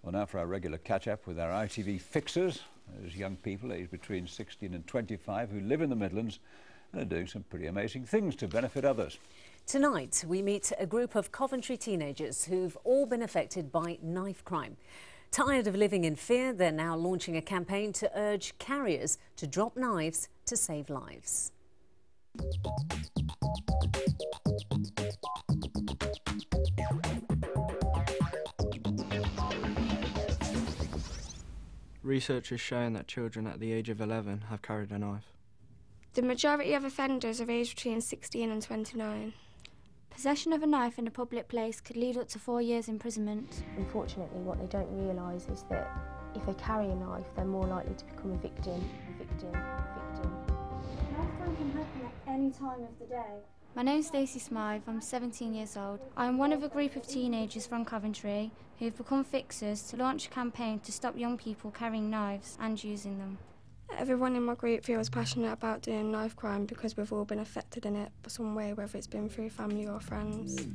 Well, now for our regular catch-up with our ITV fixers. Those young people aged between 16 and 25 who live in the Midlands and are doing some pretty amazing things to benefit others. Tonight, we meet a group of Coventry teenagers who've all been affected by knife crime. Tired of living in fear, they're now launching a campaign to urge carriers to drop knives to save lives. Research has shown that children at the age of 11 have carried a knife. The majority of offenders are aged between 16 and 29. Possession of a knife in a public place could lead up to 4 years imprisonment. Unfortunately, what they don't realise is that if they carry a knife, they're more likely to become a victim. Knife crime can happen at any time of the day. My name's Stacey Smythe, I'm 17 years old. I'm one of a group of teenagers from Coventry who've become fixers to launch a campaign to stop young people carrying knives and using them. Everyone in my group feels passionate about doing knife crime because we've all been affected in it some way, whether it's been through family or friends.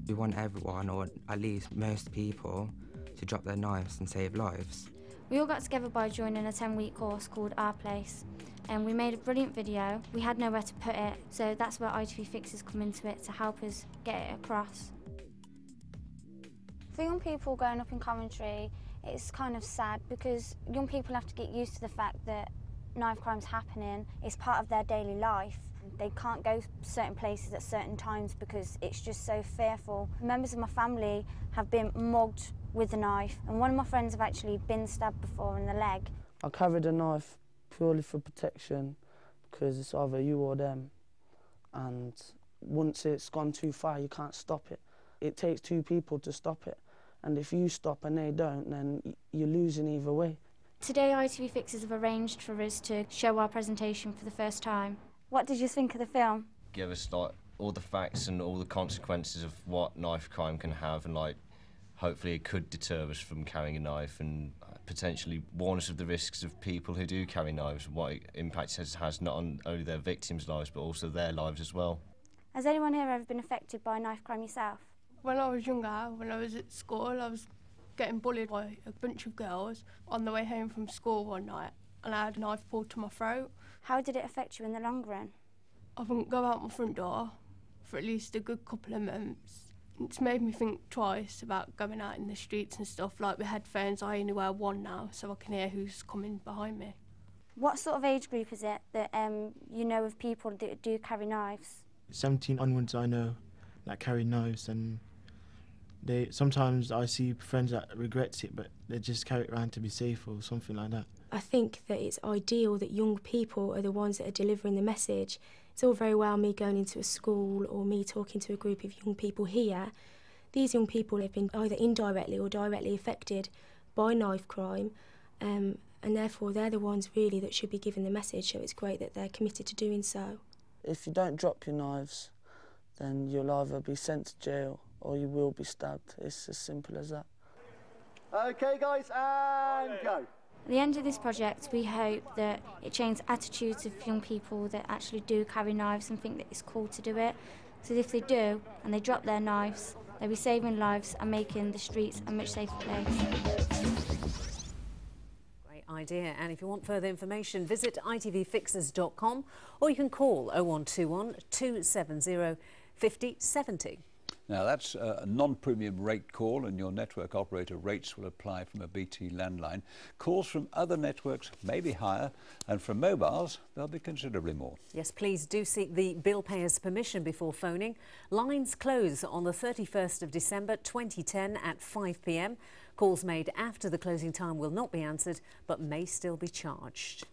We want everyone, or at least most people, to drop their knives and save lives. We all got together by joining a 10-week course called Our Place, and we made a brilliant video. We had nowhere to put it, so that's where ITV Fixers come into it to help us get it across. For young people growing up in Coventry, it's kind of sad because young people have to get used to the fact that knife crime's happening. It's part of their daily life. They can't go certain places at certain times because it's just so fearful. Members of my family have been mugged with a knife, and one of my friends have actually been stabbed before in the leg. I carried a knife purely for protection because it's either you or them, and once it's gone too far you can't stop it. It takes two people to stop it, and if you stop and they don't, then you're losing either way. Today ITV Fixers have arranged for us to show our presentation for the first time. What did you think of the film? Give us all the facts and all the consequences of what knife crime can have, and hopefully it could deter us from carrying a knife and potentially warn us of the risks of people who do carry knives, what impact it has not on only their victims' lives but also their lives as well. Has anyone here ever been affected by knife crime yourself? When I was younger, when I was at school, I was getting bullied by a bunch of girls on the way home from school one night, and I had a knife pulled to my throat. How did it affect you in the long run? I wouldn't go out my front door for at least a good couple of months. It's made me think twice about going out in the streets and stuff. Like with headphones, I only wear one now, so I can hear who's coming behind me. What sort of age group is it that you know of people that do carry knives? 17 onwards I know that carry knives, and sometimes I see friends that regrets it, but they just carry it around to be safe or something like that. I think that it's ideal that young people are the ones that are delivering the message. It's all very well me going into a school or me talking to a group of young people here. These young people have been either indirectly or directly affected by knife crime, and therefore they're the ones really that should be giving the message, so it's great that they're committed to doing so. If you don't drop your knives, then you'll either be sent to jail or you will be stabbed. It's as simple as that. OK guys, and go. At the end of this project, we hope that it changes attitudes of young people that actually do carry knives and think that it's cool to do it. So if they do, and they drop their knives, they'll be saving lives and making the streets a much safer place. Great idea. And if you want further information, visit itvfixers.com, or you can call 0121 270 5070. Now that's a non-premium rate call, and your network operator rates will apply from a BT landline. Calls from other networks may be higher, and from mobiles they'll be considerably more. Yes, please do seek the bill payer's permission before phoning. Lines close on the 31st of December 2010 at 5 p.m. Calls made after the closing time will not be answered but may still be charged.